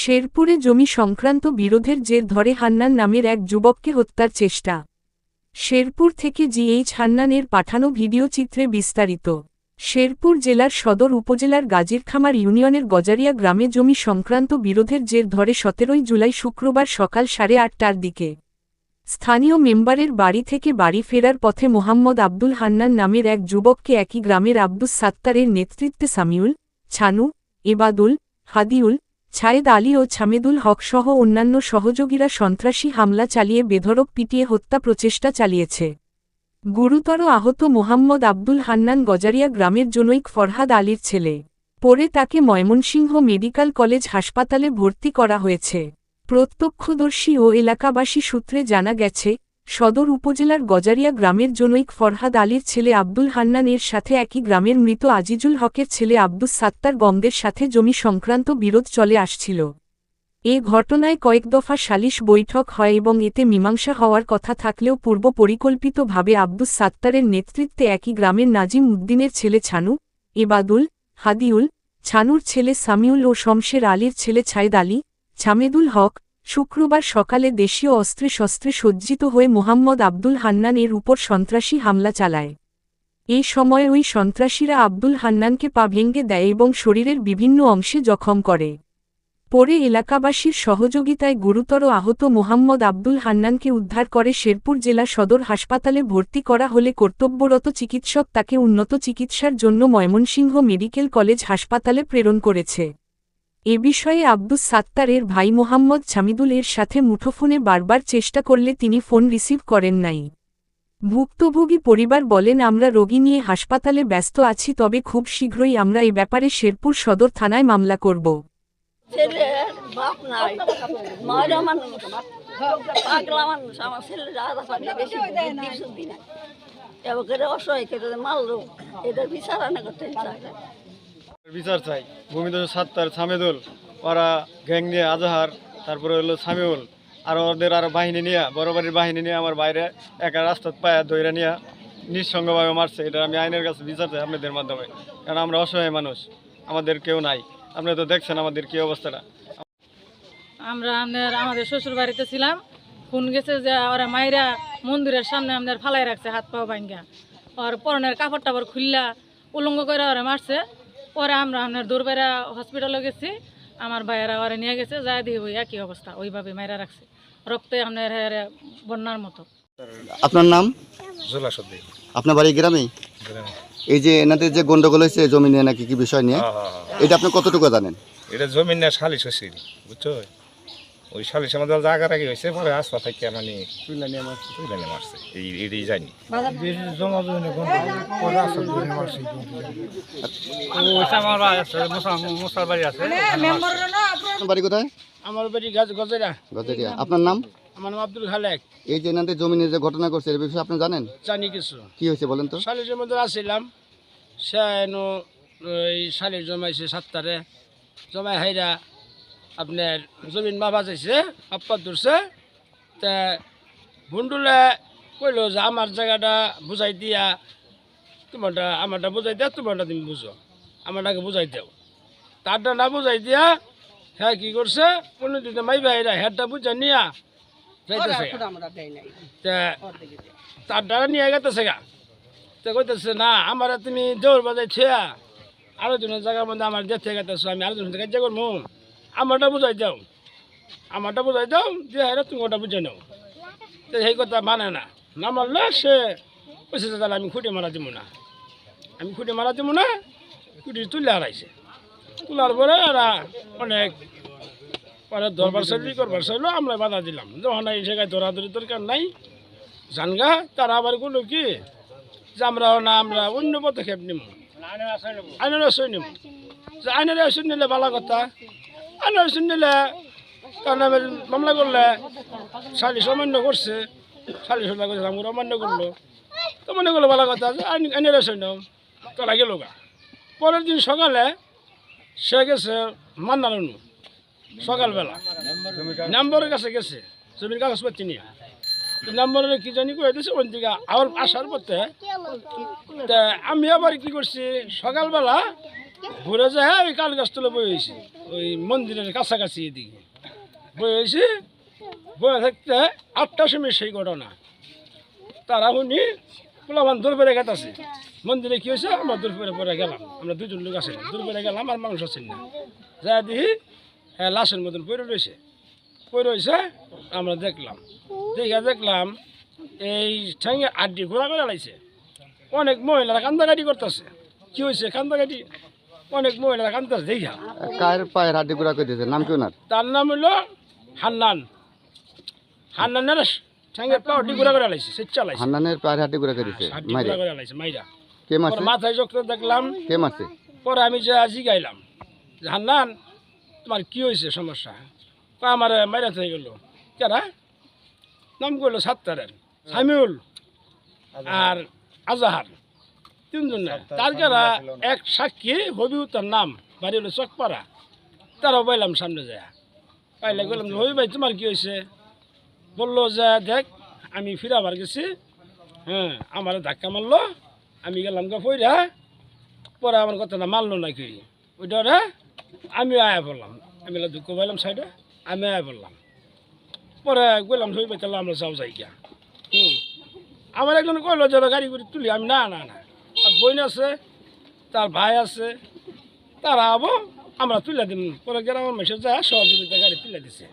শেরপুরে জমি সংক্রান্ত বিরোধের জের ধরে হান্নান নামের এক যুবককে হত্যার চেষ্টা। শেরপুর থেকে জিএইচ হান্নানের পাঠানো ভিডিওচিত্রে বিস্তারিত। শেরপুর জেলার সদর উপজেলার গাজীরখামার ইউনিয়নের গজারিয়া গ্রামে জমি সংক্রান্ত বিরোধের জের ধরে 17 জুলাই শুক্রবার সকাল 8:30টার দিকে স্থানীয় মেম্বারের বাড়ি থেকে বাড়ি ফেরার পথে মোহাম্মদ আব্দুল হান্নান নামের এক যুবককে একই গ্রামের আব্দুস সাত্তারের নেতৃত্বে সামিউল, ছানু, এবাদুল, হাদিউল, ছায়েদ আলী ও ছামেদুল হক সহ অন্যান্য সহযোগীরা সন্ত্রাসী হামলা চালিয়ে বেধড়ক পিটিয়ে হত্যা প্রচেষ্টা চালিয়েছে। গুরুতর আহত মোহাম্মদ আব্দুল হান্নান গজারিয়া গ্রামের জনৈক ফরহাদ আলীর ছেলে। পরে তাকে ময়মনসিংহ মেডিকেল কলেজ হাসপাতালে ভর্তি করা হয়েছে। প্রত্যক্ষদর্শী ও এলাকাবাসী সূত্রে জানা গেছে, সদর উপজেলার গজারিয়া গ্রামের জনৈক ফরহাদ আলীর ছেলে আব্দুল হান্নান এর সাথে একই গ্রামের মৃত আজিজুল হকের ছেলে আব্দুস সাত্তার গমদের সাথে জমি সংক্রান্ত বিরোধ চলে আসছিল। এ ঘটনায় কয়েক দফা সালিশ বৈঠক হয় এবং এতে মীমাংসা হওয়ার কথা থাকলেও পূর্ব পরিকল্পিতভাবে আব্দুস সাত্তারের নেতৃত্বে একই গ্রামের নাজিম উদ্দিনের ছেলে ছানু, এবাদুল, হাদিউল, ছানুর ছেলে সামিউল ও শমশের আলীর ছেলে ছায়েদ আলী, ছামেদুল হক শুক্রবার সকালে দেশীয় অস্ত্রে শস্ত্রে সজ্জিত হয়ে মোহাম্মদ আব্দুল হান্নান এর উপর সন্ত্রাসী হামলা চালায়। এই সময় ওই সন্ত্রাসীরা আব্দুল হান্নানকে পা ভেঙে দেয় এবং শরীরের বিভিন্ন অংশে জখম করে। পরে এলাকাবাসীর সহযোগিতায় গুরুতর আহত মোহাম্মদ আব্দুল হান্নানকে উদ্ধার করে শেরপুর জেলা সদর হাসপাতালে ভর্তি করা হলে কর্তব্যরত চিকিৎসক তাকে উন্নত চিকিৎসার জন্য ময়মনসিংহ মেডিকেল কলেজ হাসপাতালে প্রেরণ করেছে। এ বিষয়ে আব্দুস সাত্তারের ভাই মোহাম্মদ ছামিদুল এর সাথে মুঠোফোনে বারবার চেষ্টা করলে তিনি ফোন রিসিভ করেন নাই। ভুক্তভোগী পরিবার বলেন, আমরা রোগী নিয়ে হাসপাতালে ব্যস্ত আছি, তবে খুব শীঘ্রই আমরা এ ব্যাপারে শেরপুর সদর থানায় মামলা করব। বিচার চাই। ভূমিদস্যু সাত্তার, ছামেদুল, ওরা গ্যাং নিয়ে আজহার, তারপরে হলো সামিউল, আর ওদের আরো বাহিনী নিয়ে, বড় বাড়ির বাহিনী নিয়ে আমার বাইরে একা রাস্তাত পায়া ধইরা নিয়ে নিঃসঙ্গভাবে মারছে। এটা আমি আইনের কাছে বিচার চাই আপনাদের মাধ্যমে, কারণ আমরা অসহায় মানুষ, আমাদের কেউ নাই। আপনি তো দেখছেন আমাদের কি অবস্থাটা। আমরা আমাদের শ্বশুর বাড়িতে ছিলাম, ফোন গেছে যে ওরা মাইরা মন্দিরের সামনে আমাদের ফালাই রাখছে, হাত পাও ভাঙ্গা, ওর পরনের কাপড় টাপড় খুললা উলঙ্গ করে ওরা মারছে। পরে আমরা দৌড়বাইরা হসপিটালে গেছি, আমার ভাইয়েরা ওরা নিয়ে গেছে, যাই দিয়ে ওই একই অবস্থা, ওইভাবে মাইরা রাখছে, রক্তে বন্যার মতো। আপনার নাম? আপনার বাড়ি গ্রামে? এই যে এনাদের যে গন্ডগোল হয়েছে জমি নিয়ে নাকি কি বিষয় নিয়ে, এটা আপনি কতটুকু জানেন? এটা জমি নিয়ে সালিশ হয়েছিল, বুঝছো? ওই সালিশ আমাদের জায়গা রাখি হয়েছে, পরে আসপা থেকে মানে তুলে নিয়ে মারছে, এই জানি। বাড়ি কোথায়? আমার বাড়ি গজারিয়া। আপনার নাম? আমার নাম আব্দুল খালেক। এই যে এনাদের জমি নিয়ে যে ঘটনা করছে এর বিষয়ে আপনি জানেন? জানি কিছু। কি হয়েছে বলেন তো? সালিশের মধ্যে আসছিলাম, সে এই সালিশ জমাইছে সাত্তারে, জমাই হাইরা আপনার জমিন মাপা যাইছে, আপ্পা ধরছে। তা ভুন্ডুলে কইলো যে আমার জায়গাটা বুঝাই দিয়া, তোমারটা আমারটা বুঝাই দিয়া, তোমারটা তুমি বুঝো, আমারটাকে বুঝাই দাও। তারটা না বুঝাই দিয়া হ্যাঁ কি করছে, কোনো দিনে মাই ভাইরা হেডটা বুঝা নিয়া যাইতেছে, তার দ্বারা নিয়ে গেতেছে গা। তো কইতেছে না আমার তুমি দৌড় বাজাই ছেয়া আরো জনের জায়গার মধ্যে আমার দেখতে গেতেছো, আমি আরো জনের কাজ করবো, আমারটা বুঝাই দাও, আমারটা বুঝাই দাও, দিয়ে হেরা তুমি ওটা বুঝে নাও। তো সেই কথা মানে না, না মারলে সে কইছে যে তাহলে আমি খুঁটে মারা দিব না, আমি খুঁটে মারা দিব না, খুঁটি তুলে হারাইছে। তোলার পরে এরা অনেক পরে দরবার চাইলি করবার চাইলো, আমরা বাধা দিলাম, যখন এই জায়গায় দৌড়াদৌড়ি দরকার নাই জানগা। তারা আবার বললো কি যে আমরা না আমরা অন্য পদক্ষেপ নিব, আইনের আশ্রয় নিব। যে আইনের আশ্রয় নিলে ভালো কথা, আইনের আশ্রয় নিলে কারণ মামলা করলে সালিশ অমান্য করছে, সালিশ করছে আমরা অমান্য করলো, তো মনে করলো ভালো কথা, যে আইনের আশ্রয় নেব। তারা গেল গা। পরের দিন সকালে সে গেছে মান্নারনু, সকালবেলা নম্বরের কাছে গেছে জমির কাগজপত্র নিয়ে। নম্বরের কি জানি করে দিয়েছে, ওই দিকে আবার আসার পথে আমি আবার কি করছি, সকালবেলা ঘুরে যায় ওই কাল গাছতলে বই হয়েছে ওই মন্দিরের কাছাকাছি এদিকে বই হয়েছে বয়ে থাকতে 8টার সময় সেই ঘটনা তারা উনি পোলাবান দূর পেরে গেছে মন্দিরে কি হয়েছে আমরা দূর পেরে পরে গেলাম আমরা দুজন লোক আছি দূর পেরে গেলাম আর মানুষ আছেন না যা দেখি হ্যাঁ লাশের মতন পড়ে রয়েছে আমরা দেখলাম দেখলাম এই ঠ্যাঙে আড্ডি ঘোরা করে লাইছে অনেক মহিলারা কান্দাকাটি করতেছে কি হয়েছে কান্দাকাটি অনেক মহিলারা কান্দাছে দেখা কার পায়ের হাড্ডি গুঁড়া করে দিয়েছে নাম কেউ না তার নাম হলো হান্নানের ঠ্যাঙের পা আড্ডি ঘোরা করে লাইছে সে চালাইছে হান্নানের পায়ের হাড্ডি গুঁড়া করে দিয়েছে আড্ডি মাইরে ঘোরা করে লাইছে মাইরা কে মারছে মাথায় চক্র দেখলাম কে মারছে পরে আমি যে জিগাইলাম যে হান্নান তোমার কি হয়েছে সমস্যা আমার মাইরা হয়ে গেল কেরা নাম করলো সাত্তারের সামিউল আর আজাহার তিনজন তার যারা এক সাক্ষী হবিউ তার নাম বাড়ি হলো চকপাড়া তারাও পাইলাম সামনে যায় পাইলে বললাম হবি ভাই তোমার কি হয়েছে বললো যে দেখ আমি ফিরাবার গেছি হ্যাঁ আমার ধাক্কা মারলো আমি গেলাম গা ফইরা পরে আমার কথাটা মানলো না কি ওইটা আমি আয়া বললাম আমি দুঃখ পাইলাম সাইডে আমি আয়া বললাম পরে গেলাম হই পাইতাম আমরা যাও যাই গিয়া আমার একজন কইলো যে গাড়ি করে তুলি আমি না আর বোন আছে তার ভাই আছে তারা আবো আমরা তুলে দিন পরে গ্রামের মেসে যায় সহযোগিতা গাড়ি তুলে দিছে